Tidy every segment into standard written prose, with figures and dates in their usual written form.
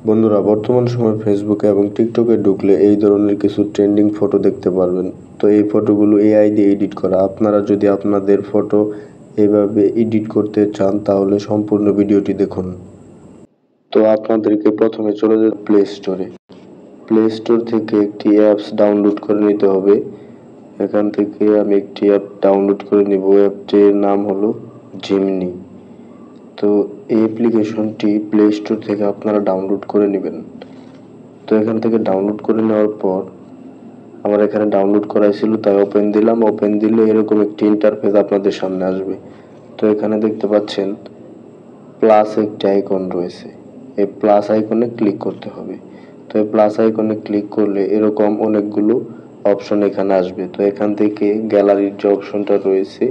বন্ধুরা, বর্তমান সময়ে ফেসবুকে এবং টিকটকে ঢুকলে এই ধরনের কিছু ট্রেন্ডিং ফটো দেখতে পারবেন। তো এই ফটোগুলো এআই দিয়ে এডিট করা। আপনারা যদি আপনাদের ফটো এইভাবে এডিট করতে চান তাহলে সম্পূর্ণ ভিডিওটি দেখুন। তো আপনাদেরকে প্রথমে চলে যেতে প্লে স্টোরে। প্লে স্টোর থেকে একটি অ্যাপস ডাউনলোড করে নিতে হবে। এখান থেকে আমি একটি অ্যাপ ডাউনলোড করে নিব। অ্যাপটির নাম হলো জিমনি। তো এই অ্যাপ্লিকেশনটি প্লে স্টোর থেকে আপনারা ডাউনলোড করে নেবেন। তো এখান থেকে ডাউনলোড করে নেওয়ার পর আমার এখানে ডাউনলোড করাই ছিল, তাই ওপেন দিলাম। ওপেন দিলে এরকম একটি ইন্টারফেস আপনাদের সামনে আসবে। তো এখানে দেখতে পাচ্ছেন প্লাস একটি আইকন রয়েছে। এই প্লাস আইকনে ক্লিক করতে হবে। তো এই প্লাস আইকনে ক্লিক করলে এরকম অনেকগুলো অপশন এখানে আসবে। তো এখান থেকে গ্যালারির যে অপশনটা রয়েছে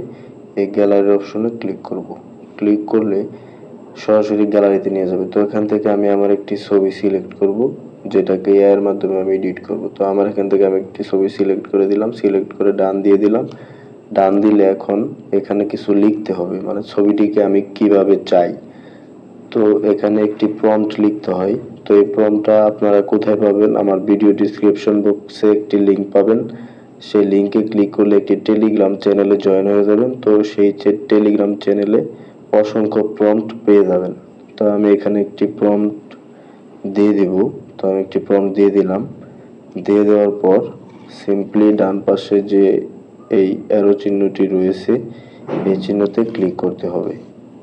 এই গ্যালারির অপশনে ক্লিক করব। ক্লিক করলে সরাসরি গ্যালারিতে নিয়ে যাবে। তো এখান থেকে আমি আমার একটি ছবি সিলেক্ট করব, যেটাকে এআই এর মাধ্যমে আমি এডিট করব। তো আমার এখান থেকে আমি একটি ছবি সিলেক্ট করে দিলাম। সিলেক্ট করে ডান দিয়ে দিলাম। ডান দিলে এখন এখানে কিছু লিখতে হবে, মানে ছবিটিকে আমি কিভাবে চাই। তো এখানে একটি প্রম্পট লিখতে হয়। তো এই প্রম্পটটা আপনারা কোথায় পাবেন? আমার ভিডিও ডেসক্রিপশন বক্সে একটি লিংক পাবেন। সেই লিংকে ক্লিক করলে একটি টেলিগ্রাম চ্যানেলে জয়েন হয়ে যাবেন। তো সেই টেলিগ্রাম চ্যানেলে অসংখ্য প্রম্পট পেয়ে যাবেন। তো আমি এখানে একটি প্রম্পট দিয়ে দিব। তো আমি একটি প্রম্পট দিয়ে দিলাম। দিয়ে দেওয়ার পর সিম্পলি ডান পাশে যে এই অ্যারো চিহ্নটি রয়েছে এই চিহ্নতে ক্লিক করতে হবে।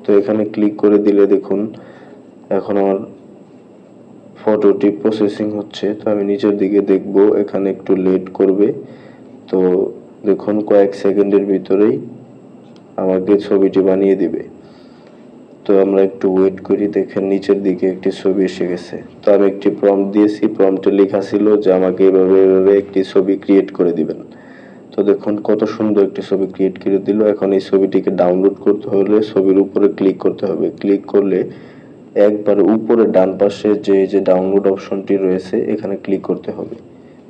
তো এখানে ক্লিক করে দিলে দেখুন এখন আমার ফটোটি প্রসেসিং হচ্ছে। তো আমি নিচের দিকে দেখব, এখানে একটু লেট করবে। তো দেখুন কয়েক সেকেন্ডের ভিতরেই আমাকে ছবিটি বানিয়ে দিবে। তো আমরা একটু ওয়েট করি। দেখেন নিচের দিকে একটি ছবি এসে গেছে। তো আমি একটি প্রম্পট দিয়েছি। প্রম্পটে লেখা ছিল যে আমাকে এভাবে একটি ছবি ক্রিয়েট করে দিবেন। তো দেখুন কত সুন্দর একটি ছবি ক্রিয়েট করে দিল। এখন এই ছবিটিকে ডাউনলোড করতে হলে ছবির উপরে ক্লিক করতে হবে। ক্লিক করলে একবারে উপরে ডান পাশে যে ডাউনলোড অপশনটি রয়েছে এখানে ক্লিক করতে হবে।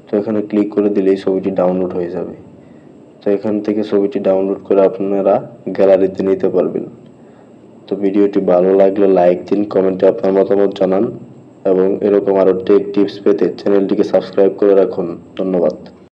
তো এখানে ক্লিক করে দিলেই ছবিটি ডাউনলোড হয়ে যাবে। তো এখান থেকে ছবিটি ডাউনলোড করে আপনারা গ্যালারিতে নিতে পারবেন। তো ভিডিওটি ভালো লাগলে লাইক দিন, কমেন্টে আপনার মতামত জানান এবং এরকম আরো টেক টিপস পেতে চ্যানেলটিকে সাবস্ক্রাইব করে রাখুন। ধন্যবাদ।